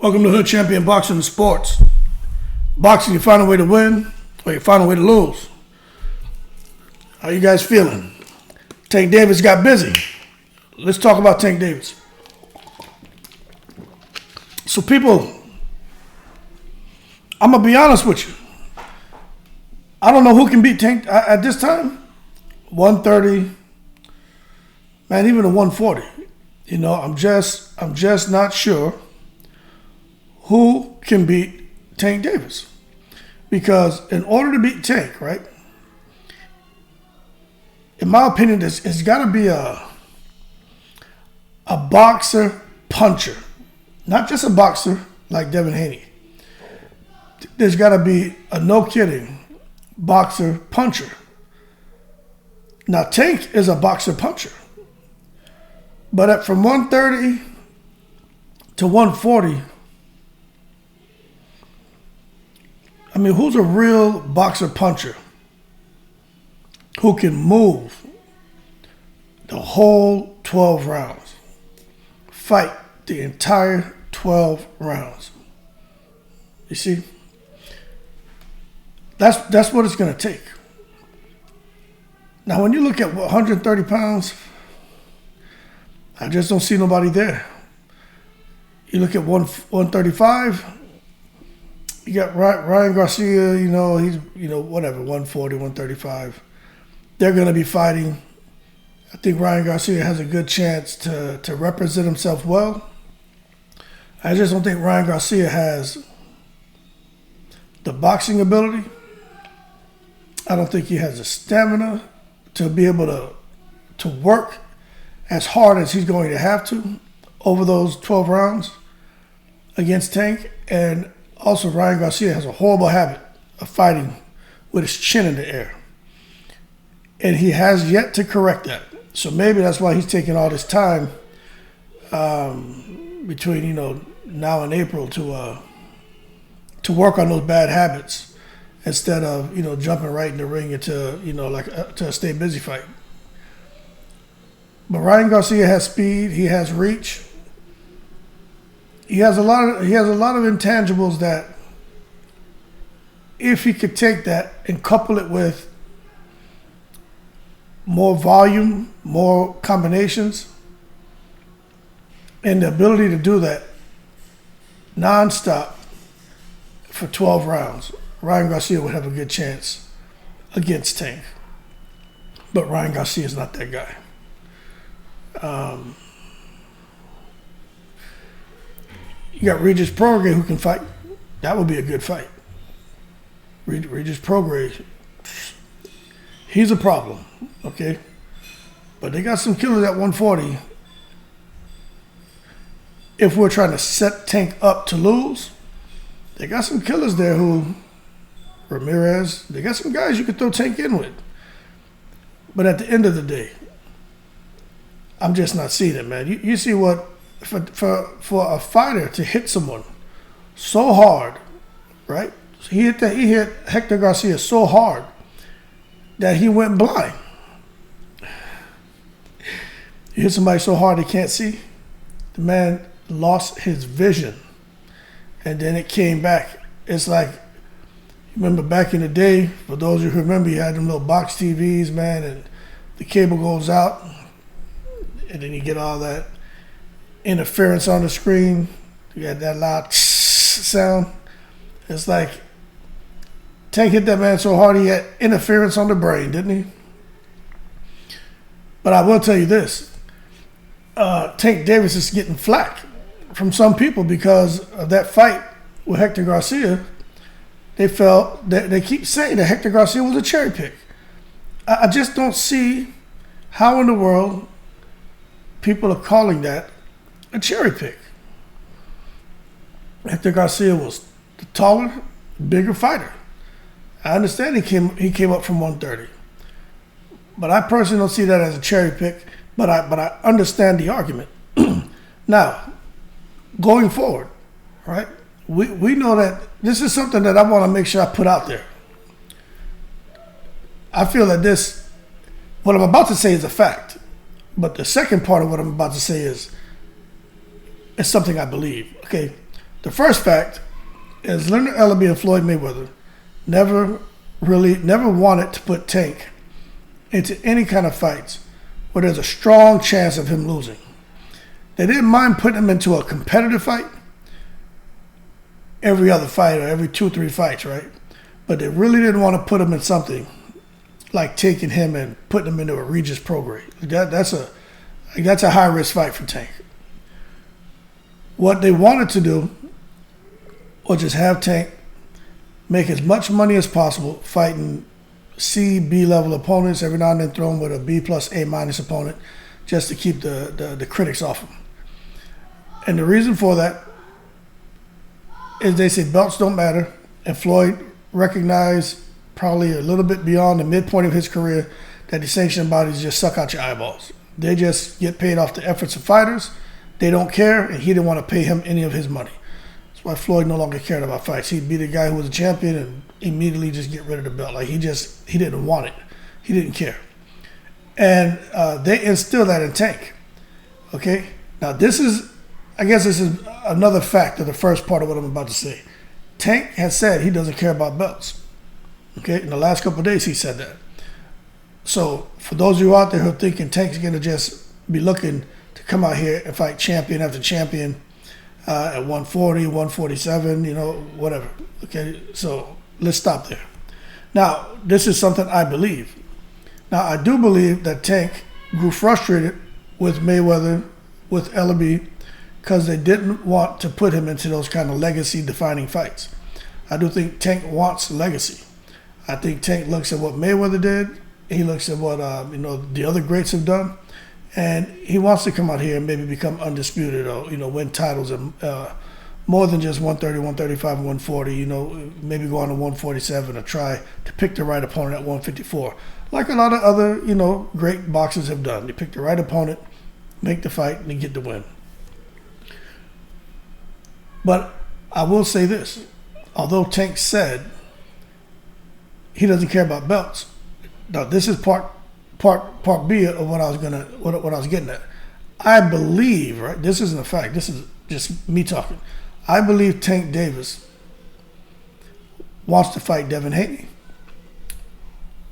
Welcome to Hood Champion Boxing and Sports. Boxing, you find a way to win, or you find a way to lose. How you guys feeling? Tank Davis got busy. Let's talk about Tank Davis. So people, I'm going to be honest with you. I don't know who can beat Tank at this time. 130, man, even a 140. You know, I'm just not sure who can beat Tank Davis. Because in order to beat Tank, right, in my opinion, it's got to be a boxer puncher. Not just a boxer like Devin Haney. There's got to be a no-kidding boxer puncher. Now, Tank is a boxer puncher. But from 130 to 140, I mean, who's a real boxer puncher who can move the whole 12 rounds, fight the entire 12 rounds? You see, that's what it's going to take. Now, when you look at 130 pounds, I just don't see nobody there. You look at 135. You got Ryan Garcia, he's, whatever, 140, 135. They're going to be fighting. I think Ryan Garcia has a good chance to represent himself well. I just don't think Ryan Garcia has the boxing ability. I don't think he has the stamina to be able to work as hard as he's going to have to over those 12 rounds against Tank. And also, Ryan Garcia has a horrible habit of fighting with his chin in the air. And he has yet to correct that. So maybe that's why he's taking all this time between, now and April to work on those bad habits instead of, jumping right in the ring into, to a stay busy fight. But Ryan Garcia has speed. He has reach. He has a lot of intangibles that, if he could take that and couple it with more volume, more combinations, and the ability to do that nonstop for 12 rounds, Ryan Garcia would have a good chance against Tank. But Ryan Garcia is not that guy. You got Regis Prograis who can fight. That would be a good fight. Regis Prograis, he's a problem, okay? But they got some killers at 140. If we're trying to set Tank up to lose, they got some killers there who, Ramirez, they got some guys you could throw Tank in with. But at the end of the day, I'm just not seeing it, man. You see what, for a fighter to hit someone so hard, right? He hit Hector Garcia so hard that he went blind. You hit somebody so hard they can't see. The man lost his vision, and then it came back. It's like, remember back in the day, for those of you who remember, you had them little box TVs, man, and the cable goes out, and then you get all that interference on the screen. You got that loud sound. It's like Tank hit that man so hard he had interference on the brain, didn't he? But I will tell you this. Tank Davis is getting flack from some people because of that fight with Hector Garcia. They keep saying that Hector Garcia was a cherry pick. I just don't see how in the world people are calling that a cherry pick. Hector Garcia was the taller, bigger fighter. I understand he came up from 130. But I personally don't see that as a cherry pick, but I understand the argument. Now, going forward, right? We know that this is something that I want to make sure I put out there. I feel that what I'm about to say is a fact. But the second part of what I'm about to say is something I believe. Okay, The first fact is Leonard Ellaby and Floyd Mayweather never wanted to put Tank into any kind of fights where there's a strong chance of him losing. They didn't mind putting him into a competitive fight every other fight or every 2-3 fights, right? But they really didn't want to put him in something like taking him and putting him into a Regis pro grade. That's a high risk fight for Tank. What they wanted to do was just have Tank make as much money as possible fighting C, B level opponents, every now and then throw him with a B plus, A minus opponent, just to keep the critics off him. And the reason for that is they say belts don't matter, and Floyd recognized probably a little bit beyond the midpoint of his career that the sanctioning bodies just suck out your eyeballs. They just get paid off the efforts of fighters. They don't care, and he didn't want to pay him any of his money. That's why Floyd no longer cared about fights. He'd be the guy who was a champion and immediately just get rid of the belt. Like he didn't want it. He didn't care. And they instilled that in Tank. Okay? Now this is another fact of the first part of what I'm about to say. Tank has said he doesn't care about belts. Okay? In the last couple of days he said that. So for those of you out there who are thinking Tank's going to just be looking to come out here and fight champion after champion at 140, 147, whatever. Okay? So let's stop there. Now, this is something I believe. Now, I do believe that Tank grew frustrated with Mayweather, with Ellaby, because they didn't want to put him into those kind of legacy-defining fights. I do think Tank wants legacy. I think Tank looks at what Mayweather did. He looks at what the other greats have done, and he wants to come out here and maybe become undisputed or win titles and more than just 130, 135, and 140. Maybe go on to 147 or try to pick the right opponent at 154, like a lot of other great boxers have done. They pick the right opponent, make the fight, and they get the win. But I will say this: although Tank said he doesn't care about belts, now this is part B of what I was getting at. I believe, right? This isn't a fact. This is just me talking. I believe Tank Davis wants to fight Devin Haney,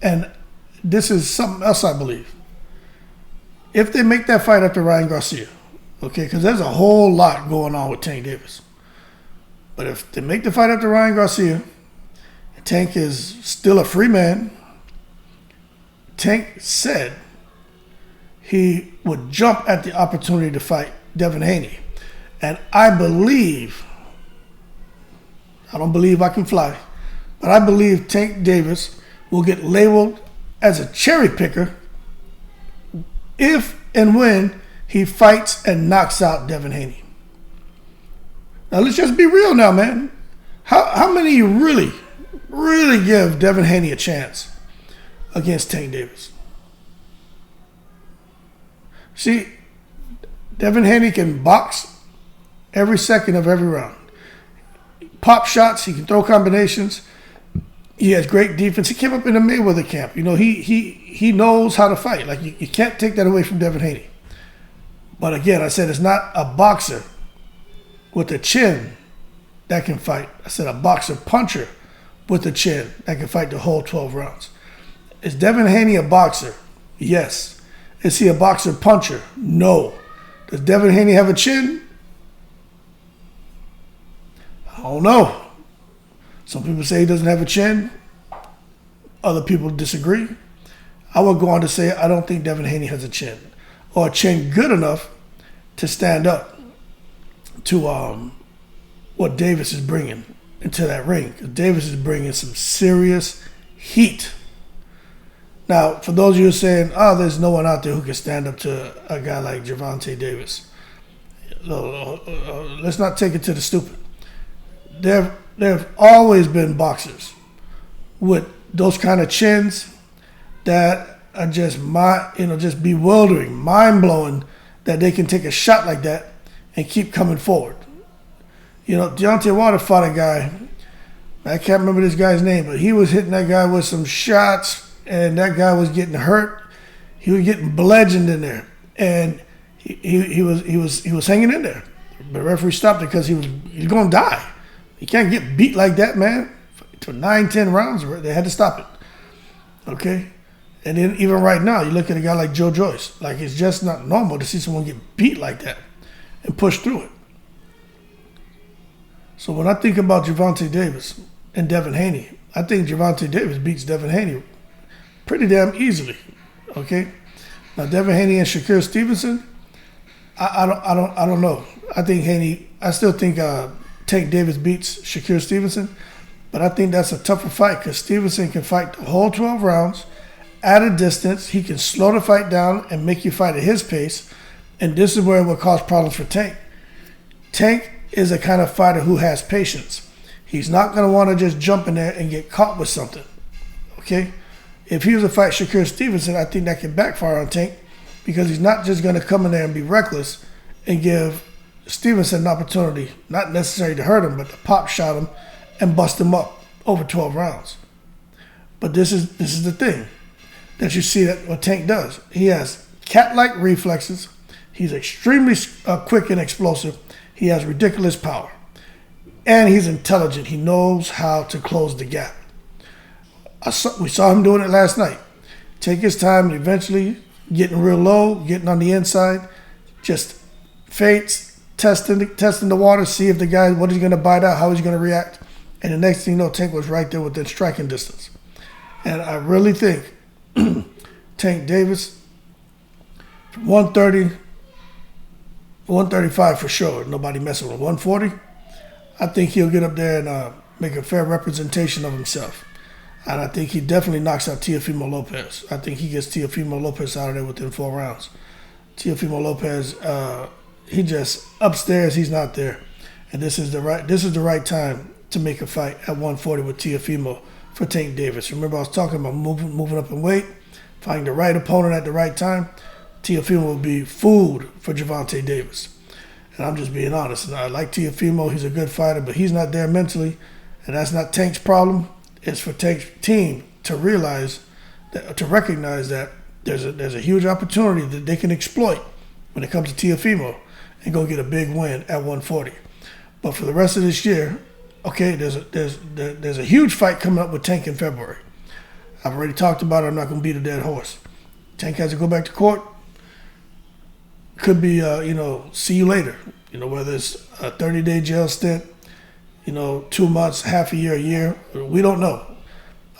and this is something else I believe. If they make that fight after Ryan Garcia, okay, because there's a whole lot going on with Tank Davis. But if they make the fight after Ryan Garcia, and Tank is still a free man, Tank said he would jump at the opportunity to fight Devin Haney. And I don't believe I can fly, but I believe Tank Davis will get labeled as a cherry picker if and when he fights and knocks out Devin Haney. Now let's just be real now, man. How many of you really give Devin Haney a chance against Tank Davis? See, Devin Haney can box every second of every round. Pop shots, he can throw combinations. He has great defense. He came up in the Mayweather camp. He knows how to fight. Like you can't take that away from Devin Haney. But again, I said it's not a boxer with a chin that can fight. I said a boxer puncher with a chin that can fight the whole 12 rounds. Is Devin Haney a boxer? Yes. Is he a boxer puncher? No. Does Devin Haney have a chin? I don't know. Some people say he doesn't have a chin. Other people disagree. I would go on to say I don't think Devin Haney has a chin, or a chin good enough to stand up to what Davis is bringing into that ring. Because Davis is bringing some serious heat. Now, for those of you who are saying, there's no one out there who can stand up to a guy like Gervonta Davis. Let's not take it to the stupid. There have always been boxers with those kind of chins that are just just bewildering, mind-blowing, that they can take a shot like that and keep coming forward. Deontay Wilder fought a guy, I can't remember this guy's name, but he was hitting that guy with some shots, and that guy was getting hurt. He was getting bludgeoned in there, and he was hanging in there The referee stopped it because he's going to die. He can't get beat like that, man. For 9-10 rounds, they had to stop it. Okay? And then even right now, you look at a guy like Joe Joyce. Like, it's just not normal to see someone get beat like that and push through it. So when I think about Gervonta Davis and Devin Haney, I think Gervonta Davis beats Devin Haney pretty damn easily. Okay? Now, Devin Haney and Shakur Stevenson, I don't know. I still think Tank Davis beats Shakur Stevenson, but I think that's a tougher fight because Stevenson can fight the whole 12 rounds at a distance. He can slow the fight down and make you fight at his pace, and this is where it will cause problems for Tank. Tank is a kind of fighter who has patience. He's not going to want to just jump in there and get caught with something. Okay? If he was to fight Shakur Stevenson, I think that can backfire on Tank because he's not just going to come in there and be reckless and give Stevenson an opportunity, not necessarily to hurt him, but to pop shot him and bust him up over 12 rounds. But this is the thing that you see that what Tank does. He has cat-like reflexes. He's extremely quick and explosive. He has ridiculous power. And he's intelligent. He knows how to close the gap. We saw him doing it last night. Take his time and eventually getting real low, getting on the inside, just feints, testing the water, see if the guy, what he's going to bite out, how he's going to react. And the next thing you know, Tank was right there within striking distance. And I really think Tank Davis, 130, 135 for sure. Nobody messing with 140. I think he'll get up there and make a fair representation of himself. And I think he definitely knocks out Teofimo Lopez. I think he gets Teofimo Lopez out of there within 4 rounds. Teofimo Lopez, he just upstairs, he's not there. And this is the right time to make a fight at 140 with Teofimo for Tank Davis. Remember, I was talking about moving up in weight, finding the right opponent at the right time. Teofimo will be food for Gervonta Davis. And I'm just being honest. And I like Teofimo. He's a good fighter, but he's not there mentally. And that's not Tank's problem. It's for Tank's team to recognize that there's a huge opportunity that they can exploit when it comes to Teofimo and go get a big win at 140. But for the rest of this year, okay, there's a huge fight coming up with Tank in February. I've already talked about it. I'm not going to beat a dead horse. Tank has to go back to court. Could be, see you later. Whether it's a 30-day jail stint, 2 months, half a year. We don't know.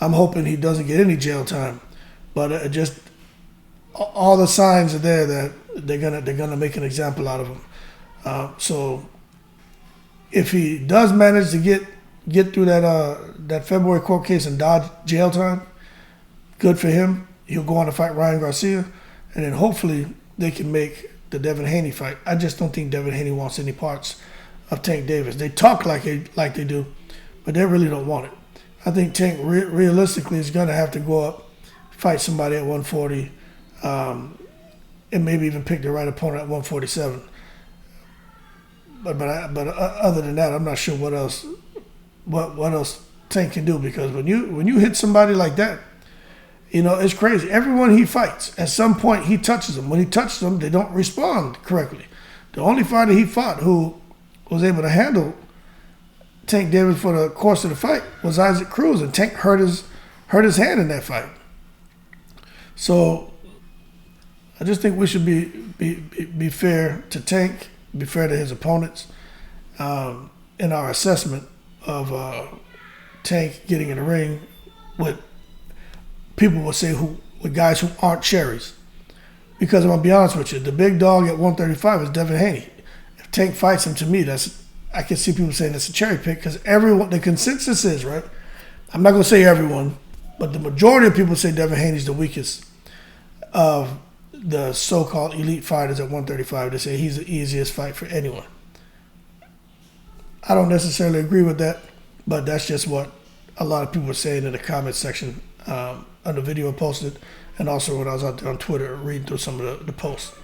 I'm hoping he doesn't get any jail time. But just all the signs are there that they're gonna make an example out of him. So if he does manage to get through that February court case and dodge jail time, good for him. He'll go on to fight Ryan Garcia, and then hopefully they can make the Devin Haney fight. I just don't think Devin Haney wants any parts of Tank Davis. They talk like they do, but they really don't want it. I think Tank realistically is going to have to go up, fight somebody at 140, and maybe even pick the right opponent at 147. But other than that, I'm not sure what else Tank can do, because when you hit somebody like that, it's crazy. Everyone he fights, at some point he touches them. When he touches them, they don't respond correctly. The only fighter he fought who was able to handle Tank Davis for the course of the fight was Isaac Cruz, and Tank hurt his hand in that fight. So I just think we should be fair to Tank, be fair to his opponents in our assessment of Tank getting in the ring with people will say with guys who aren't cherries. Because I'm going to be honest with you, the big dog at 135 is Devin Haney. If Tank fights him, to me, I can see people saying that's a cherry pick, because the consensus is, right? I'm not going to say everyone, but the majority of people say Devin Haney's the weakest of the so-called elite fighters at 135. They say he's the easiest fight for anyone. I don't necessarily agree with that, but that's just what a lot of people are saying in the comment section on the video I posted, and also when I was out there on Twitter reading through some of the posts.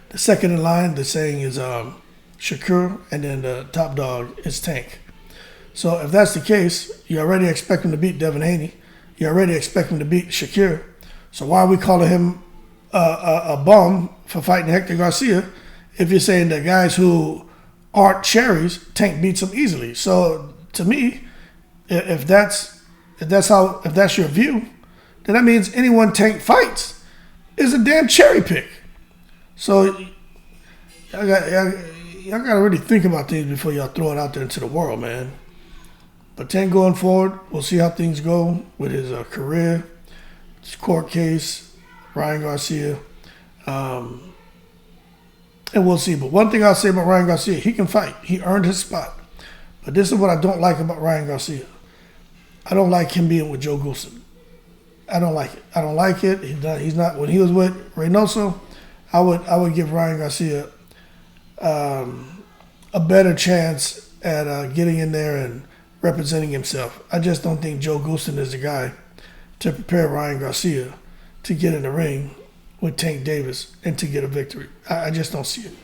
The second in line, the saying is Shakur, and then the top dog is Tank. So if that's the case, you already expect him to beat Devin Haney. You already expect him to beat Shakur. So why are we calling him a bum for fighting Hector Garcia if you're saying that guys who aren't cherries, Tank beats them easily. So to me, if that's your view, then that means anyone Tank fights is a damn cherry pick. So y'all got to really think about things before y'all throw it out there into the world, man. But Tank going forward, we'll see how things go with his career, his court case, Ryan Garcia, and we'll see. But one thing I'll say about Ryan Garcia, he can fight. He earned his spot. But this is what I don't like about Ryan Garcia. I don't like him being with Joe Goulston. I don't like it. I don't like it. He's not. When he was with Reynoso, I would give Ryan Garcia a better chance at getting in there and representing himself. I just don't think Joe Goulston is the guy to prepare Ryan Garcia to get in the ring with Tank Davis and to get a victory. I just don't see it.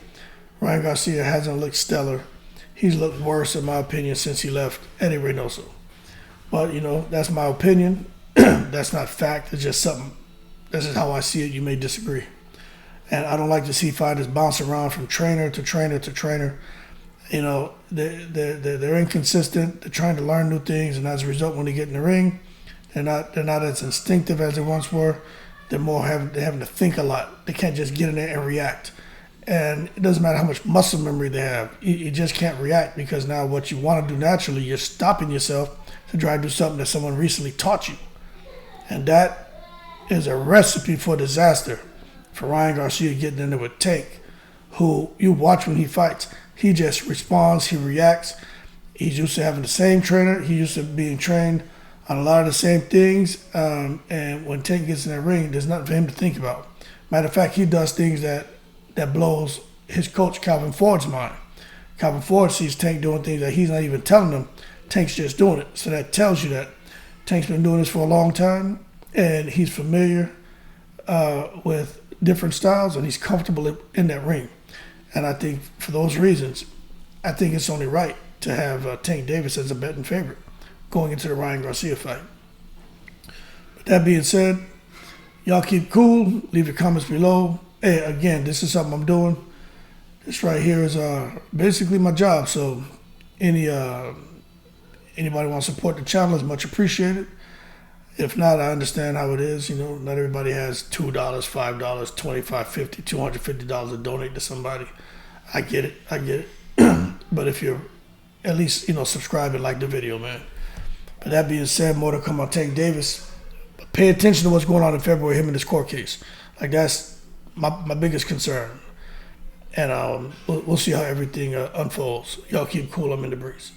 Ryan Garcia hasn't looked stellar. He's looked worse, in my opinion, since he left Eddie Reynoso. But, that's my opinion. That's not fact. It's just something. This is how I see it. You may disagree. And I don't like to see fighters bounce around from trainer to trainer to trainer. They're inconsistent. They're trying to learn new things, and as a result, when they get in the ring, they're not as instinctive as they once were. They're having to think a lot. They can't just get in there and react. And it doesn't matter how much muscle memory they have. You just can't react because now what you want to do naturally, you're stopping yourself to try to do something that someone recently taught you. And that is a recipe for disaster for Ryan Garcia getting in there with Tank, who you watch when he fights. He just responds, he reacts. He's used to having the same trainer. He's used to being trained on a lot of the same things. And when Tank gets in that ring, there's nothing for him to think about. Matter of fact, he does things that blows his coach Calvin Ford's mind. Calvin Ford sees Tank doing things that he's not even telling him. Tank's just doing it. So that tells you that Tank's been doing this for a long time, and he's familiar with different styles, and he's comfortable in that ring. And I think for those reasons, I think it's only right to have Tank Davis as a betting favorite going into the Ryan Garcia fight. But that being said, y'all keep cool. Leave your comments below. Hey, again, this is something I'm doing. This right here is basically my job. So anybody want to support the channel is much appreciated. If not, I understand how it is. Not everybody has $2, $5, $25, $50, $250 to donate to somebody. I get it. But if you're at least, subscribe and like the video, man. But that being said, more to come on Tank Davis. Pay attention to what's going on in February, him and his court case. That's my biggest concern. And we'll see how everything unfolds. Y'all keep cool. I'm in the breeze.